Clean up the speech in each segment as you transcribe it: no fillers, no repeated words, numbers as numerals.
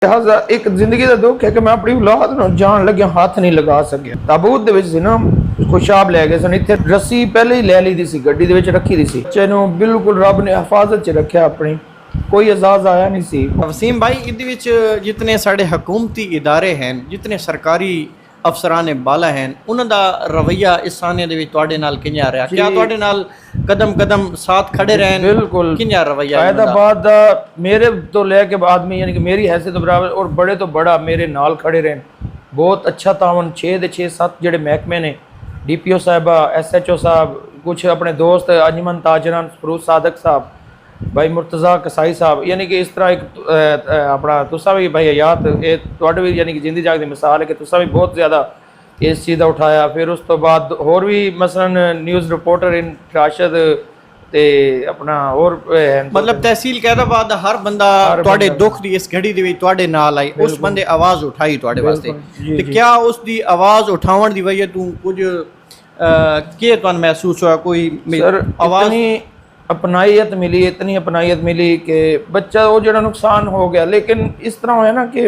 लिहाजा एक जिंदगी का दुख है कि मैं अपनी औलाद ਨੂੰ ਜਾਣ ਲੱਗਿਆ ਹੱਥ ਨਹੀਂ ਲਗਾ ਸਕਿਆ। ਤਾਬੂਤ ਦੇ ਵਿੱਚ ਸੀ ਨਾ, ਖੁਸ਼ਾਬ ਲੈ ਗਏ ਸਨ। ਇੱਥੇ ਰੱਸੀ ਪਹਿਲੇ ਹੀ ਲੈ ਲਈ ਦੀ ਸੀ, ਗੱਡੀ ਦੇ ਵਿੱਚ ਰੱਖੀ ਦੀ ਸੀ। ਬੱਚੇ ਨੂੰ ਬਿਲਕੁਲ ਰੱਬ ਨੇ ਹਿਫਾਜ਼ਤ 'ਚ ਰੱਖਿਆ ਆਪਣੀ, ਕੋਈ ਅਜ਼ਾਜ਼ ਆਇਆ ਨਹੀਂ ਸੀ। ਵਸੀਮ ਭਾਈ, ਇਹਦੇ ਵਿੱਚ ਜਿਤਨੇ ਸਾਡੇ ਹਕੂਮਤੀ ਇਦਾਰੇ ਹਨ, ਜਿਤਨੇ ਸਰਕਾਰੀ ਅਫਸਰਾਨ ਬਾਲਾ ਹਨ, ਉਹਨਾਂ ਦਾ ਰਵੱਈਆ ਇਸ ਸਾਨੇ ਦੇ ਵਿੱਚ ਤੁਹਾਡੇ ਨਾਲ ਕਿੰਨਾ ਰਿਹਾ? ਕਿਆ ਤੁਹਾਡੇ ਨਾਲ ਕਦਮ ਕਦਮ ਸਾਥ ਖੜੇ ਰਹਿਣ? ਬਿਲकुल ਕਿੰਨਾ ਰਵੱਈਆ हैदराबाद ਦਾ ਮੇਰੇ ਤੋਂ ਲੈ ਕੇ ਆਦਮੀ यानी कि मेरी हैसियत बराबर और बड़े तो बड़ा मेरे नाल खड़े रहन। बहुत अच्छा तावन 6 ਦੇ 6-7 ਜਿਹੜੇ ਮਹਿਕਮੇ ਨੇ, DPO ਸਾਹਿਬਾ, SHO ਸਾਹਿਬ, ਕੁਛ ਆਪਣੇ ਦੋਸਤ ਅਜਮਨ ਤਾਜਰਾਨ, ਫਰੂਜ਼ ਸਾਦਕ ਸਾਹਿਬ, भाई मुर्तज़ा कसाई साहब, यानी कि इस तरह एक अपना तुसा भी भाई हयात थोड़े भी यानी कि जिंदी जाग दी मिसाल है कि तुसा भी बहुत ज़्यादा इस चीज़ का उठाया। फिर उस तो बाद होर भी मसलन न्यूज़ रिपोर्टर इन राशिद ते अपना और मतलब तहसील कैदाबाद हर बंदा ਤੁਹਾਡੇ ਦੁੱਖ ਦੀ ਇਸ ਘੜੀ ਦੇ ਵਿੱਚ ਤੁਹਾਡੇ ਨਾਲ ਆਈ, ਉਸ ਬੰਦੇ ਆਵਾਜ਼ ਉਠਾਈ ਤੁਹਾਡੇ ਵਾਸਤੇ। ਤੇ ਕਿਆ ਉਸ ਦੀ ਆਵਾਜ਼ ਉਠਾਉਣ ਦੀ ਵਜ੍ਹਾ ਤੋਂ ਕੁਝ ਕੀ ਤੁਹਾਨੂੰ ਮਹਿਸੂਸ ਹੋਇਆ? ਕੋਈ आवाज़ अपनाइत मिली, इतनी अपनाइत मिली कि बच्चा वो जो नुकसान हो गया। लेकिन इस तरह होया ना कि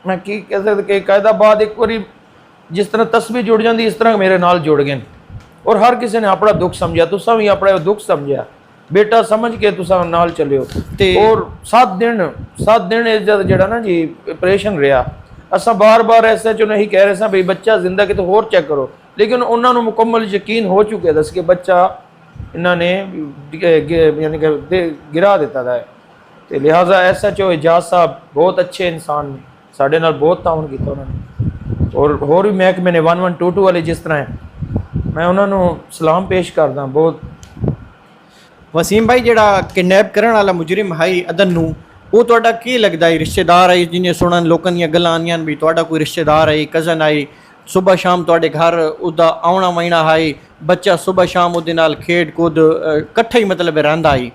मैं की कह सकता कि कैदाबाद एक बारी जिस तरह तस्वीर जुड़ जाती, इस तरह मेरे नाल जुड़ गए और हर किसी ने अपना दुख समझा। तुसा भी अपना दुख समझा, बेटा समझ के तुसा नाल चले हो। और 7 दिन जड़ा ना जी ऑपरेशन रहा। असा बार बार SHO ने ही कह रहे भाई बच्चा जिंदा कि तो होर चेक करो, लेकिन उन्होंने मुकम्मल यकीन हो चुके दस कि बच्चा इन्होंने यानी कि गिरा दिता है। तो लिहाजा SHO एजाज साहब बहुत अच्छे इंसान ने, साढ़े नाल बहुत ताउन किया उन्होंने। और होर भी महकमे ने 1122 वाले जिस तरह है, मैं उन्होंने सलाम पेश करदा बहुत। वसीम भाई, ਜਿਹੜਾ ਕਿਡਨੈਪ ਕਰਨ ਵਾਲਾ ਮੁਜਰਮ ਹੈ ਅਦਨ ਨੂੰ, ਉਹ ਤੁਹਾਡਾ ਕੀ ਲੱਗਦਾ ਹੈ? ਰਿਸ਼ਤੇਦਾਰ ਹੈ ਜਿਨੇ ਸੁਣਨ ਲੋਕਾਂ ਦੀਆਂ ਗੱਲਾਂ ਆਉਂਦੀਆਂ ਵੀ ਤੁਹਾਡਾ ਕੋਈ ਰਿਸ਼ਤੇਦਾਰ ਹੈ, ਕਜ਼ਨ ਹੈ, ਸੁਬਹ ਸ਼ਾਮ ਤੁਹਾਡੇ ਘਰ ਉਹਦਾ ਆਉਣਾ ਵਹਿਣਾ ਹੈ, ਬੱਚਾ ਸੁਬਹ ਸ਼ਾਮ ਉਹਦੇ ਨਾਲ ਖੇਡ ਕੁੱਦ ਇਕੱਠੇ ਹੀ ਮਤਲਬ ਰਹਿੰਦਾ ਹੈ,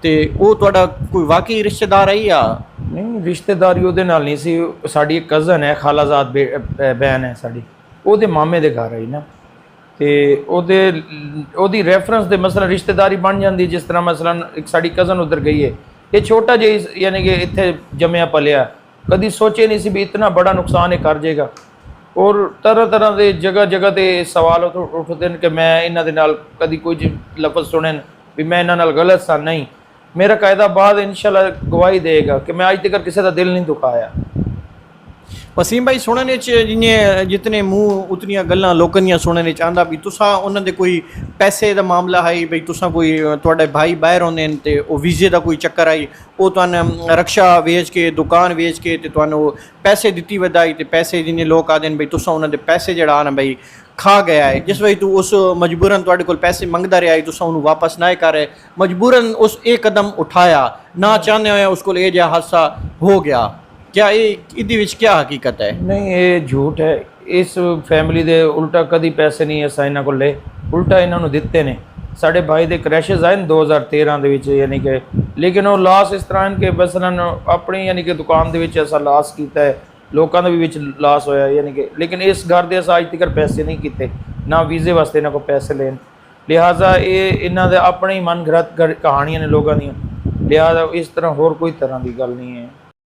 ਤੇ ਉਹ ਤੁਹਾਡਾ ਕੋਈ ਵਾਕਈ ਰਿਸ਼ਤੇਦਾਰ ਹੈ ਜਾਂ ਨਹੀਂ? ਰਿਸ਼ਤੇਦਾਰੀ ਉਹਦੇ ਨਾਲ ਨਹੀਂ ਸੀ। ਸਾਡੀ ਇੱਕ ਕਜ਼ਨ ਹੈ, ਖਾਲਾਜ਼ਾਦ ਬਹਿਨ ਹੈ ਸਾਡੀ, ਉਹਦੇ ਮਾਮੇ ਦੇ ਘਰ ਆਈ ਨਾ, ਤੇ ਉਹਦੀ ਰੈਫਰੈਂਸ ਦੇ ਮਸਲਾ ਰਿਸ਼ਤੇਦਾਰੀ ਬਣ ਜਾਂਦੀ। ਜਿਸ ਤਰ੍ਹਾਂ ਮਸਲਨ ਇੱਕ ਸਾਡੀ ਕਜ਼ਨ ਉਧਰ ਗਈ ਹੈ, ਇਹ ਛੋਟਾ ਜਿਹਾ ਯਾਨੀ ਕਿ ਇੱਥੇ ਜੰਮਿਆ ਪਲਿਆ, ਕਦੀ ਸੋਚੇ ਨਹੀਂ ਸੀ ਵੀ ਇਤਨਾ ਬੜਾ ਨੁਕਸਾਨ ਇਹ ਕਰ ਜਾਏਗਾ। और तरह तरह के जगह जगह ते सवाल उठते हैं कि मैं इन्हों के नाल कभी कोई लफ्ज़ सुने भी मैं इन्हों नाल गलत सा नहीं। मेरा कैदाबाद इंशाल्लाह गवाही देगा कि मैं अज तक किसी का दिल नहीं दुखाया। वसीम भाई, सुनने जितने मूँह उतनियां गल्लां लोकां दियां सुनने चाहता भी तुसा उन्हां दे कोई पैसे का मामला है बई तुसा कोई तुहाडे भाई बाहर होंदे न ते ओह वीजे का कोई चक्कर आई, वो तुहानू रक्षा वेच के दुकान वेच के ते तुहानू पैसे दित्ती वधाई ते पैसे जिन्हें लोग आखदे न बई तुसा उन्हां दे पैसे जिहड़ा ना बई खा गया है, जिस वजह तू उस मजबूरन तुहाडे कोल पैसे मंगदा रहा है, तुसा उन्हूं वापस ना कर रहे, मजबूरन उस एक कदम उठाया, ना चाहते हुए उस कोल ये जिहा हादसा हो गया। क्या ये क्या हकीकत है? नहीं, ये झूठ है। इस फैमिली दे उल्टा कभी पैसे नहीं असा इन्हों को ले, उल्टा इन्होंने दिते ने। साढ़े भाई दे क्रैशेज आए 2013 के यानी कि, लेकिन वो लास इस तरह कि मसलन अपनी यानी कि दुकान के असा लास किया है, लोगों का भी लास होया यानी कि, लेकिन इस घर के अस अज तक पैसे नहीं किए, ना वीजे वास्ते इन्हों को पैसे लेन। लिहाजा ये इन्हों अपने ही मन घरत कहानियां ने लोगों दी, लिहाजा इस तरह होर कोई तरह की गल नहीं है।